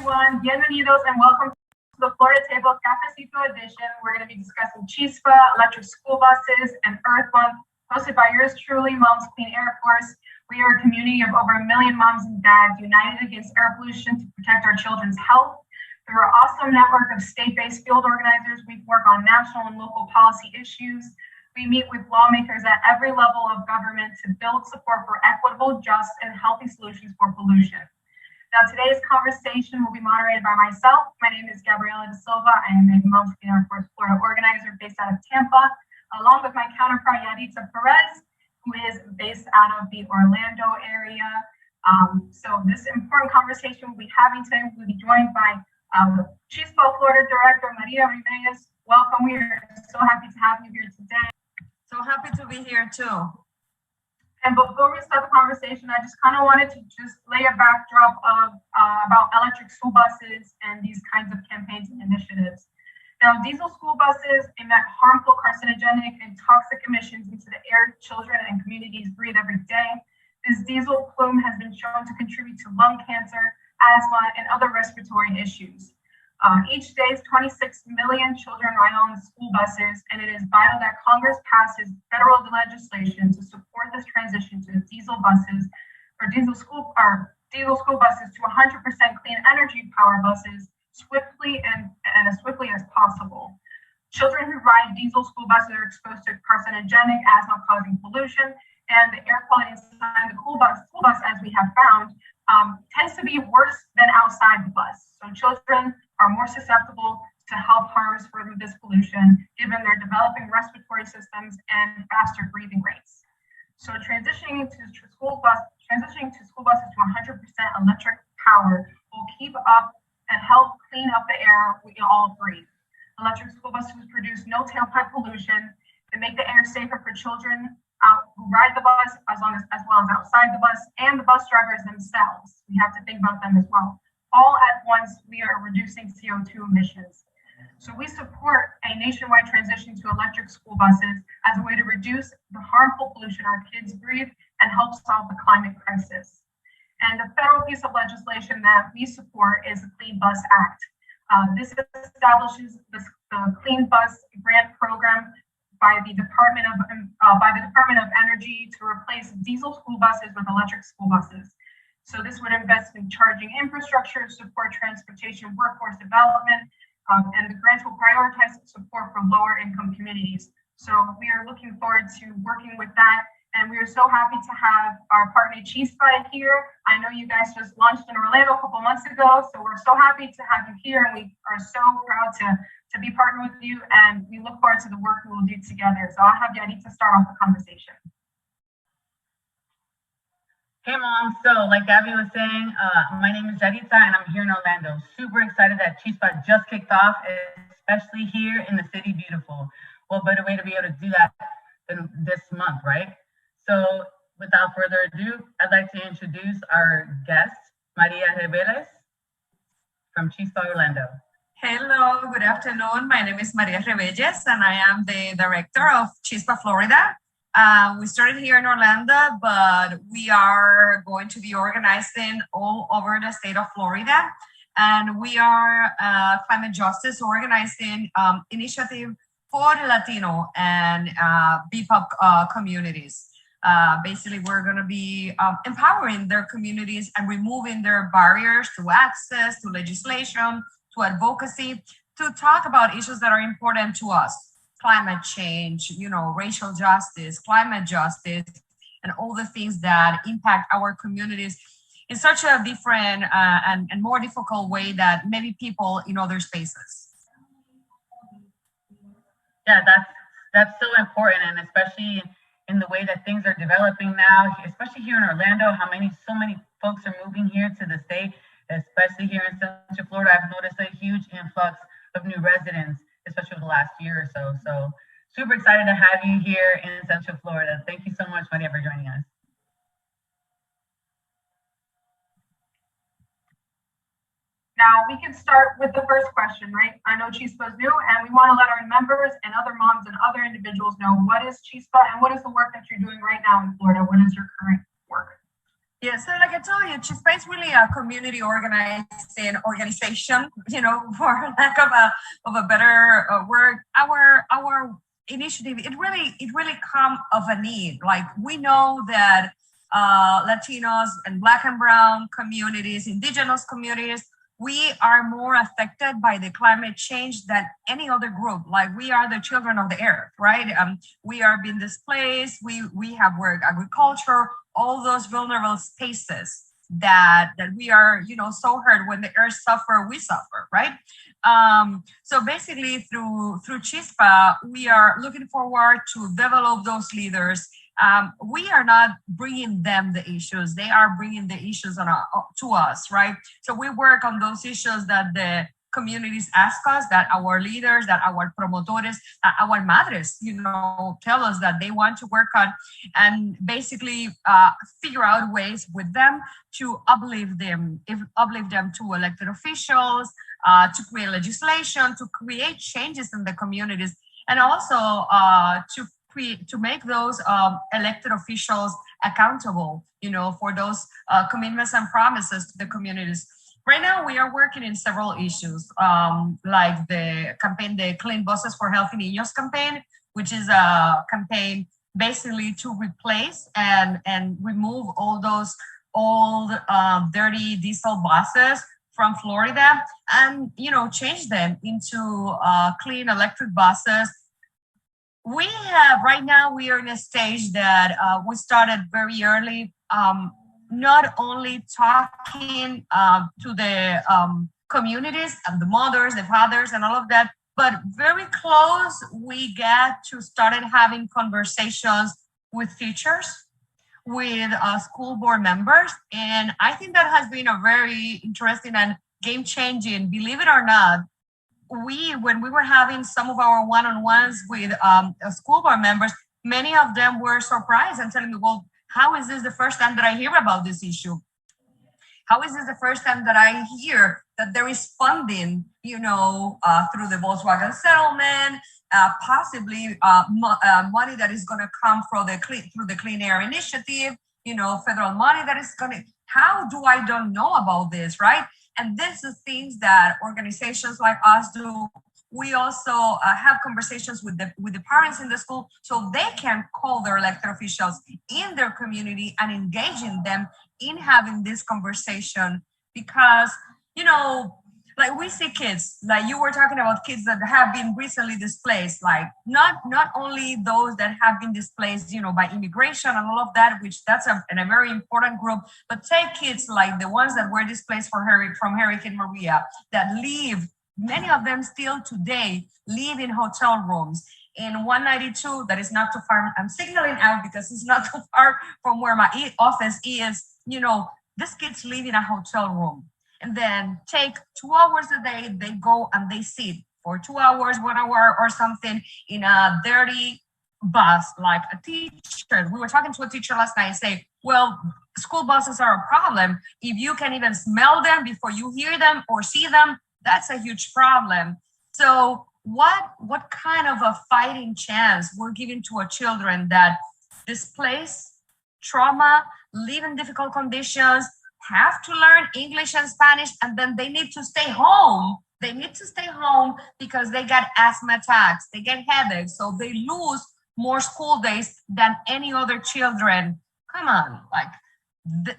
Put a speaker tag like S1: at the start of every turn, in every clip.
S1: everyone. Bienvenidos and welcome to the Florida Table Cafecito edition. We're going to be discussing CHISPA, electric school buses, and Earth Month, hosted by yours truly, Moms Clean Air Force. We are a community of over 1 million moms and dads united against air pollution to protect our children's health. Through our awesome network of state-based field organizers, we work on national and local policy issues. We meet with lawmakers at every level of government to build support for equitable, just, and healthy solutions for pollution. Now, today's conversation will be moderated by myself. My name is Gabriella de Silva. I am a Moms Clean Air Force Florida organizer based out of Tampa, along with my counterpart, Yaritza Perez, who is based out of the Orlando area. So this important conversation we'll be having today will be joined by CHISPA Florida Director, Maria Revelles. Welcome. We are so happy to have you here today.
S2: So happy to be here too.
S1: And before we start the conversation, I just kind of wanted to just lay a backdrop of about electric school buses and these kinds of campaigns and initiatives. Now, diesel school buses emit harmful, carcinogenic, and toxic emissions into the air children and communities breathe every day. This diesel plume has been shown to contribute to lung cancer, asthma, and other respiratory issues. Each day, 26 million children ride on school buses, and it is vital that Congress passes federal legislation to support this transition to diesel buses or diesel school buses to 100% clean energy power buses swiftly and as swiftly as possible. Children who ride diesel school buses are exposed to carcinogenic, asthma-causing pollution, and the air quality inside the school bus, as we have found, tends to be worse than outside the bus. So children are more susceptible to health harms from this pollution, given their developing respiratory systems and faster breathing rates. So transitioning to school buses to 100% electric power will keep up and help clean up the air we all breathe. Electric school buses produce no tailpipe pollution. They make the air safer for children who ride the bus, as well as outside the bus, and the bus drivers themselves. We have to think about them as well. All at once, we are reducing CO2 emissions. So we support a nationwide transition to electric school buses as a way to reduce the harmful pollution our kids breathe and help solve the climate crisis. And the federal piece of legislation that we support is the Clean Bus Act. This establishes the Clean Bus Grant Program by the Department of Energy to replace diesel school buses with electric school buses. So this would invest in charging infrastructure, support transportation workforce development, and the grants will prioritize support for lower income communities. So we are looking forward to working with that. And we are so happy to have our partner CHISPA here. I know you guys just launched in Orlando a couple months ago, so we're so happy to have you here, and we are so proud to be partnered with you, and we look forward to the work we will do together. So I'll have Yaritza start off the conversation.
S3: Hey Mom, so like Gabby was saying, my name is Yaritza and I'm here in Orlando. Super excited that CHISPA just kicked off, especially here in the city beautiful. What better way to be able to do that than this month, right? So without further ado, I'd like to introduce our guest, Maria Revelles from CHISPA Orlando.
S2: Hello, good afternoon. My name is Maria Revelles and I am the director of CHISPA Florida. We started here in Orlando, but we are going to be organizing all over the state of Florida. And we are climate justice organizing initiative for the Latino and BIPOC communities. Basically, we're going to be empowering their communities and removing their barriers to access, to legislation, to advocacy, to talk about issues that are important to us. Climate change, racial justice, climate justice, and all the things that impact our communities in such a different and more difficult way that maybe people in other spaces.
S3: Yeah, that's so important, and especially in the way that things are developing now, especially here in Orlando, so many folks are moving here to the state, especially here in Central Florida. I've noticed a huge influx of new residents, especially over the last year or so. So super excited to have you here in Central Florida. Thank you so much, Maria, for joining us.
S1: Now we can start with the first question, right? I know CHISPA is new, and we want to let our members and other moms and other individuals know what is CHISPA and what is the work that you're doing right now in Florida. What is your current work?
S2: Yeah, so like I told you, CHISPA is really a community organization, for lack of a better word. Our initiative, it really come of a need. Like we know that Latinos and Black and Brown communities, indigenous communities, we are more affected by the climate change than any other group. Like we are the children of the earth, right? We are being displaced. We have work agriculture, all those vulnerable spaces that we are, so hurt. When the earth suffer, we suffer, right? So basically through CHISPA, we are looking forward to develop those leaders. We are not bringing them the issues; they are bringing the issues to us, right? So we work on those issues that the communities ask us, that our leaders, that our promotores, that our madres, tell us that they want to work on, and basically figure out ways with them to uplift them to elected officials, to create legislation, to create changes in the communities, and also to make those elected officials accountable, for those commitments and promises to the communities. Right now, we are working in several issues, like the campaign, the Clean Buses for Healthy Niños campaign, which is a campaign basically to replace and remove all those old dirty diesel buses from Florida, and change them into clean electric buses. We have right now, we are in a stage that we started very early, not only talking to the communities and the mothers, the fathers, and all of that, but very close, we get to started having conversations with teachers, with school board members. And I think that has been a very interesting and game changing, believe it or not. When we were having some of our one-on-ones with school board members, many of them were surprised and telling me, well, how is this the first time that I hear about this issue? How is this the first time that I hear that there is funding, through the Volkswagen settlement, possibly money that is going to come through the Clean Air Initiative, federal money that is going to, how do I don't know about this, right? And this is things that organizations like us do. We also have conversations with the parents in the school, so they can call their elected officials in their community and engaging them in having this conversation. Because, like we see kids, like you were talking about kids that have been recently displaced, like not only those that have been displaced, by immigration and all of that, which that's a very important group, but take kids like the ones that were displaced from Hurricane Maria, that live, many of them still today live in hotel rooms. In 192, that is not too far, I'm signaling out because it's not too far from where my office is, these kids live in a hotel room. And then take 2 hours a day, they go and they sit for 2 hours, 1 hour or something in a dirty bus, like a teacher. We were talking to a teacher last night and say, well, school buses are a problem. If you can even smell them before you hear them or see them, that's a huge problem. So what kind of a fighting chance we're giving to our children that displaced, trauma, live in difficult conditions, have to learn English and Spanish, and then they need to stay home. They need to stay home because they get asthma attacks, they get headaches, so they lose more school days than any other children. Come on, like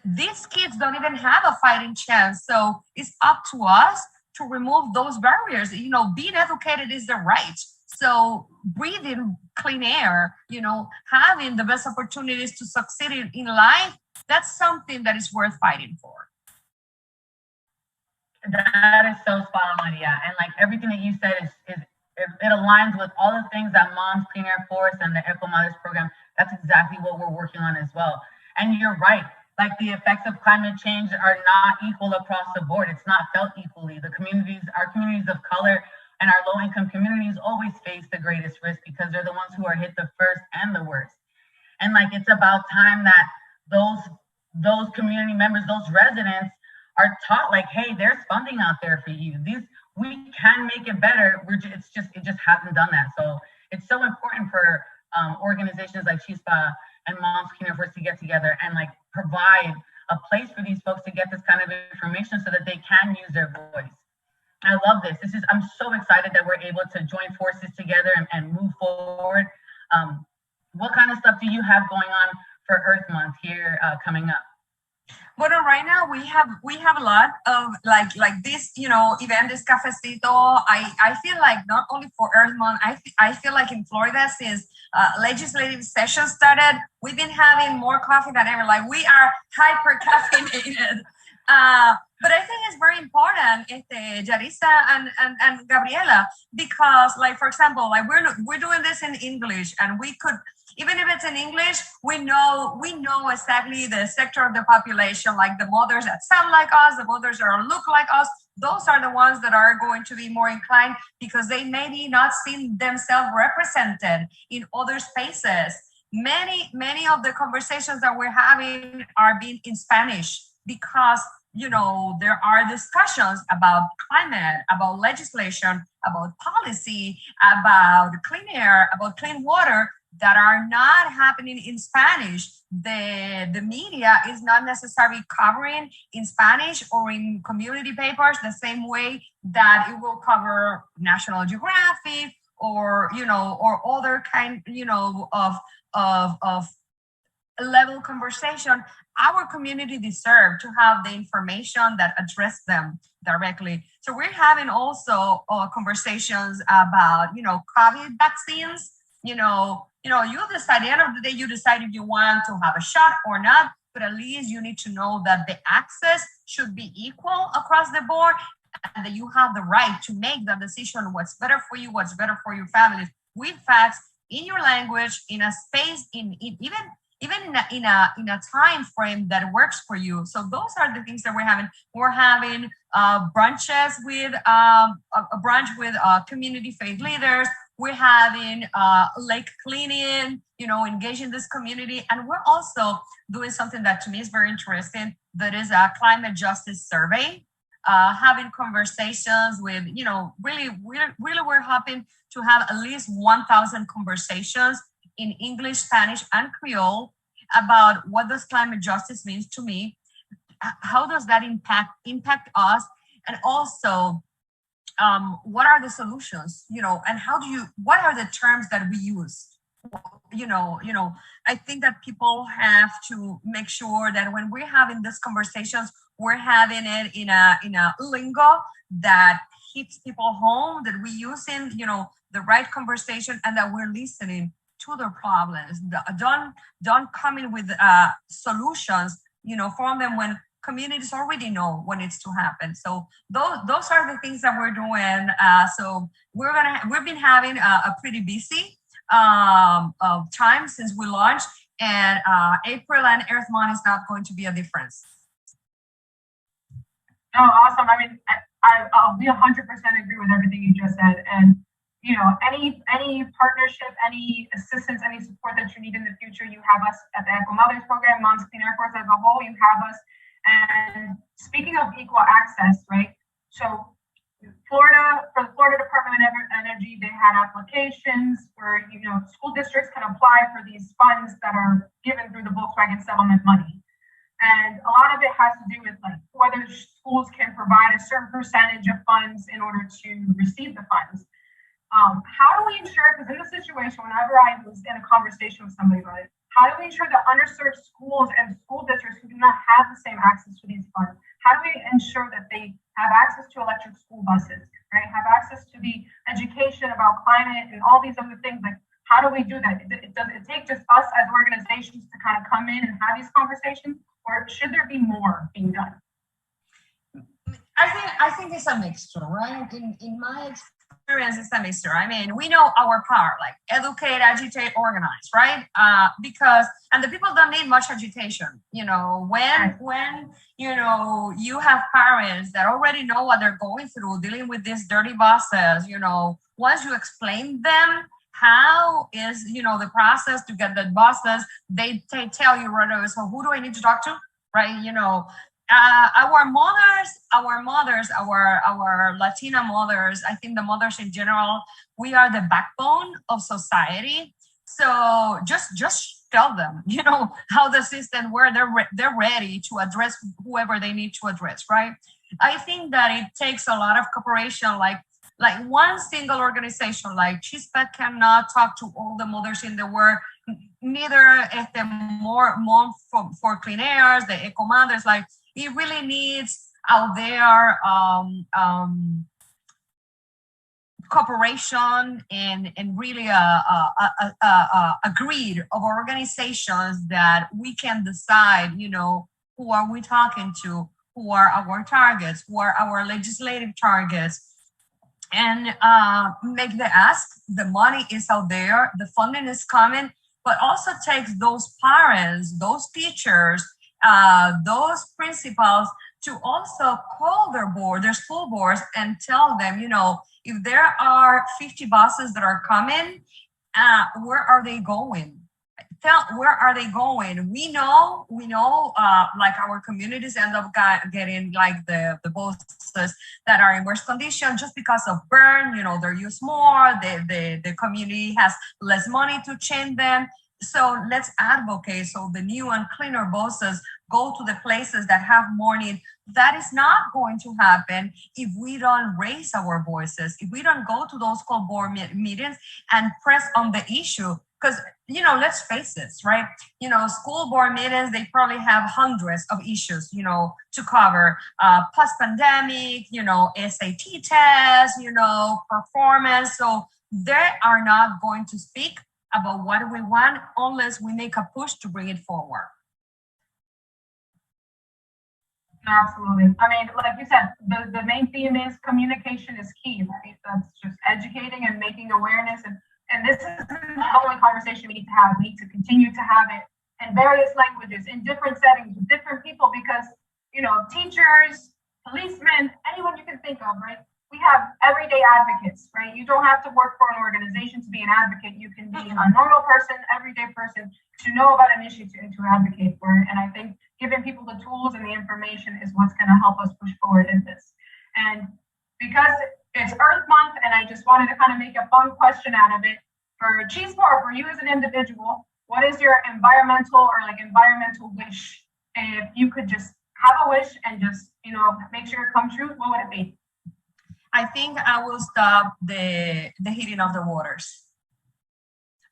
S2: these kids don't even have a fighting chance. So it's up to us to remove those barriers. Being educated is the right. So breathing clean air, having the best opportunities to succeed in life, that's something that is worth fighting for.
S3: That is so spot on, Maria. And like everything that you said it aligns with all the things that Moms Clean Air Force and the EcoMadres program. That's exactly what we're working on as well. And you're right. Like the effects of climate change are not equal across the board. It's not felt equally. Our communities of color and our low-income communities always face the greatest risk because they're the ones who are hit the first and the worst. And like it's about time that those community members, those residents are taught, like, hey, there's funding out there for you. We can make it better. It just hasn't done that. So it's so important for organizations like CHISPA and Moms Clean Air Force to get together and like provide a place for these folks to get this kind of information so that they can use their voice. I love this. I'm so excited that we're able to join forces together and move forward. What kind of stuff do you have going on for Earth Month here coming up?
S2: Well, right now we have a lot of like this, event, this Cafecito. I feel like not only for Earth Month, I feel like in Florida, since legislative session started, we've been having more coffee than ever. Like, we are hyper caffeinated. But I think it's very important, Yaritza and Gabriella, because, like, for example, like we're doing this in English, and we could, even if it's in English, we know exactly the sector of the population, like the mothers that sound like us, the mothers that look like us. Those are the ones that are going to be more inclined, because they maybe not seen themselves represented in other spaces. Many of the conversations that we're having are being in Spanish, because there are discussions about climate, about legislation, about policy, about clean air, about clean water that are not happening in Spanish. The media is not necessarily covering in Spanish or in community papers the same way that it will cover National Geographic or other kind of level conversation. Our community deserve to have the information that address them directly. So we're having also conversations about COVID vaccines. You decide, at the end of the day, you decide if you want to have a shot or not, but at least you need to know that the access should be equal across the board, and that you have the right to make that decision, what's better for you, what's better for your family, with facts, in your language, in a space, even in a time frame that works for you. So those are the things that we're having. We're having brunches with a brunch with community faith leaders. We're having lake cleaning, engaging this community. And we're also doing something that to me is very interesting, that is a climate justice survey, having conversations with, really we're hoping to have at least 1,000 conversations in English, Spanish, and Creole about what does climate justice means to me, how does that impact us, and also what are the solutions, and what are the terms that we use. I think that people have to make sure that when we're having these conversations, we're having it in a lingo that hits people home, that we're using, the right conversation, and that we're listening to their problems. Don't come in with solutions, from them when communities already know what needs to happen. So those are the things that we're doing. So we've been having a pretty busy time since we launched, and April and Earth Month is not going to be a difference.
S1: Oh, awesome. I mean, I'll be 100% agree with everything you just said. And any partnership, any assistance, any support that you need in the future, you have us at the EcoMadres program, Moms Clean Air Force as a whole, you have us. And speaking of equal access, right? So for the Florida Department of Energy, they had applications where, school districts can apply for these funds that are given through the Volkswagen settlement money. And a lot of it has to do with like whether schools can provide a certain percentage of funds in order to receive the funds. How do we ensure, because in the situation, whenever I was in a conversation with somebody about it, how do we ensure that underserved schools and school districts who do not have the same access to these funds, how do we ensure that they have access to electric school buses, right? Have access to the education about climate and all these other things? Like, how do we do that? Does it take just us as organizations to kind of come in and have these conversations, or should there be more being done?
S2: I think it's a mixture, right? In my experience, it's a mixture. I mean, we know our part, like educate, agitate, organize, right? And the people don't need much agitation. When you have parents that already know what they're going through, dealing with these dirty buses, once you explain them how is, the process to get the buses, they tell you right away, so who do I need to talk to, right? Our mothers, our Latina mothers, I think the mothers in general, we are the backbone of society. So just tell them, how the system, where they're ready to address whoever they need to address, right? I think that it takes a lot of cooperation, like one single organization like CHISPA cannot talk to all the mothers in the world, neither more for clean airs, the EcoMadres, like it really needs out there cooperation and really a grid of organizations that we can decide, who are we talking to, who are our targets, who are our legislative targets, and make the ask. The money is out there, the funding is coming, but also takes those parents, those teachers, those principals to also call their school boards and tell them, if there are 50 buses that are coming, where are they going? Where are they going? We know, like our communities end up getting like the buses that are in worse condition just because of burn, they're used more, the community has less money to change them. So let's advocate so the new and cleaner buses go to the places that have more need. That is not going to happen if we don't raise our voices, if we don't go to those school board meetings and press on the issue. Because, let's face it, right? School board meetings, they probably have hundreds of issues, to cover, post-pandemic, SAT tests, performance. So they are not going to speak about what we want unless we make a push to bring it forward.
S1: Absolutely. I mean, like you said, the main theme is communication is key, right? That's just educating and making awareness. And this isn't the only conversation we need to have. We need to continue to have it in various languages, in different settings, with different people, because, teachers, policemen, anyone you can think of, right? We have everyday advocates, right? You don't have to work for an organization to be an advocate. You can be a normal person, everyday person, to know about an issue to advocate for it. And I think giving people the tools and the information is what's going to help us push forward in this. And because it's Earth Month, and I just wanted to kind of make a fun question out of it, for CHISPA or for you as an individual, what is your environmental wish? If you could just have a wish and just, make sure it comes true, what would it be?
S2: I think I will stop the heating of the waters.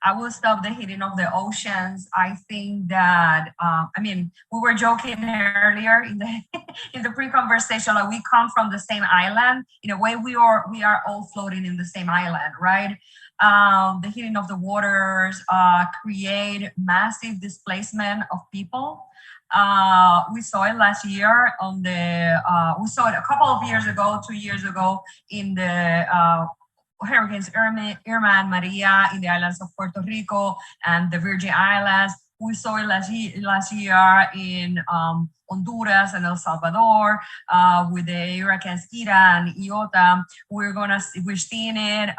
S2: I will stop the heating of the oceans. I think that, we were joking earlier in the pre-conversation, like we come from the same island. In a way, we are all floating in the same island, right? The heating of the waters create massive displacement of people. We saw it last year we saw it a couple of years ago, 2 years ago, in the hurricanes Irma and Maria in the islands of Puerto Rico and the Virgin Islands. We saw it last year in Honduras and El Salvador with the hurricanes Ira and Iota. We're seeing it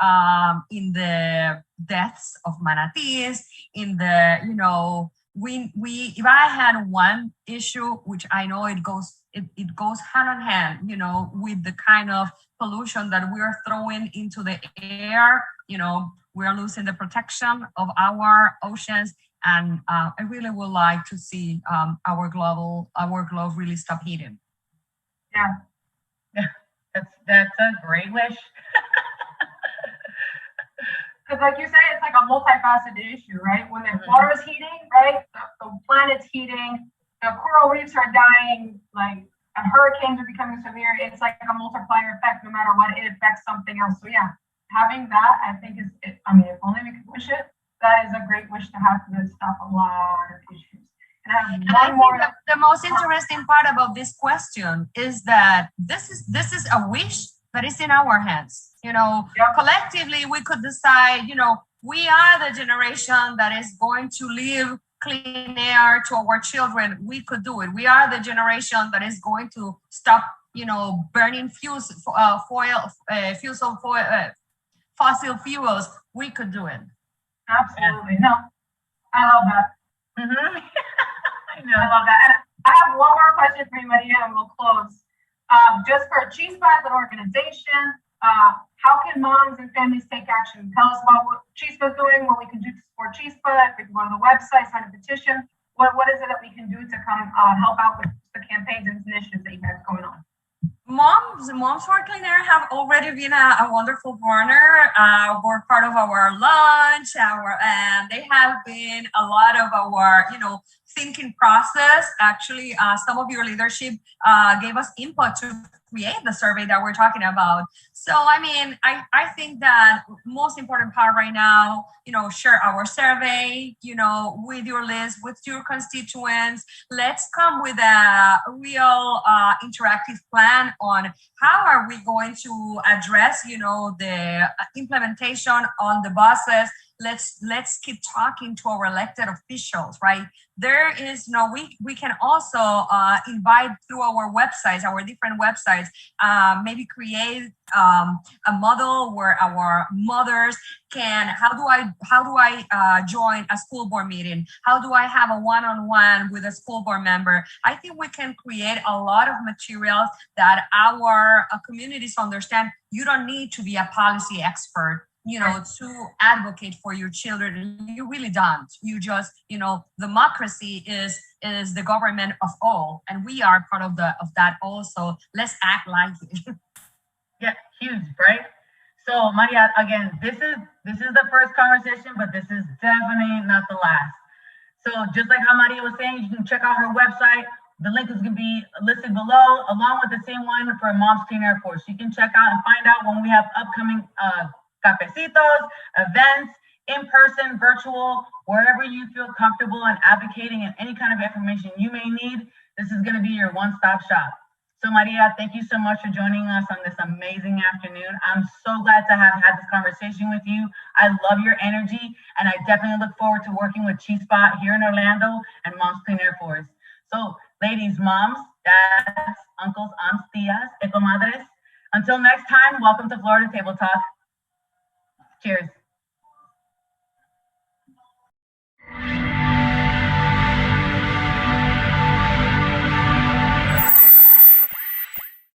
S2: in the deaths of manatees, in the, if I had one issue, which I know it goes hand in hand, with the kind of pollution that we are throwing into the air, we are losing the protection of our oceans. And I really would like to see our globe really stop heating.
S3: Yeah, that's a great wish.
S1: Because like you say, it's like a multifaceted issue, right? When the water is heating, right? The planet's heating, the coral reefs are dying, like, and hurricanes are becoming severe. It's like a multiplier effect, no matter what, it affects something else. So yeah, having that, I think if only we could wish it, that is a great wish to have to stop a lot of issues. And I have one more.
S2: The most interesting part about this question is that this is a wish that is in our hands. Collectively, we could decide, we are the generation that is going to leave clean air to our children. We could do it. We are the generation that is going to stop, burning fossil fuels. We could do it.
S1: Absolutely. No, I love that.
S3: Mm-hmm.
S1: I love that. And I have one more question for you, Maria, and we'll close. Just for CHISPA as an organization, how can moms and families take action? Tell us about what CHISPA is doing, what we can do to support CHISPA, if we can go to the website, sign a petition, what is it that we can do to come help out with the campaigns and initiatives that you have going on?
S2: Moms for Clean Air have already been a wonderful partner. We're part of our lunch, and they have been a lot of our, thinking process. Actually, some of your leadership gave us input to create the survey that we're talking about. So, I think that most important part right now, share our survey, with your list, with your constituents. Let's come with a real interactive plan on how are we going to address, the implementation on the buses. Let's keep talking to our elected officials, right? There is we can also invite through our websites, our different websites, maybe create a model where our mothers can, how do I join a school board meeting? How do I have a one-on-one with a school board member? I think we can create a lot of materials that our communities understand. You don't need to be a policy expert, to advocate for your children. You really don't. You just, democracy is the government of all, and we are part of that also. Let's act like it.
S3: Yeah, huge, right? So Maria, again, this is the first conversation, but this is definitely not the last. So just like how Maria was saying, you can check out her website. The link is gonna be listed below, along with the same one for Moms Clean Air Force. You can check out and find out when we have upcoming cafecitos, events, in person, virtual, wherever you feel comfortable in advocating and any kind of information you may need. This is gonna be your one-stop shop. So Maria, thank you so much for joining us on this amazing afternoon. I'm so glad to have had this conversation with you. I love your energy, and I definitely look forward to working with CHISPA here in Orlando and Moms Clean Air Force. So ladies, moms, dads, uncles, aunts, tias, EcoMadres, until next time, welcome to Florida Table Talk. Cheers.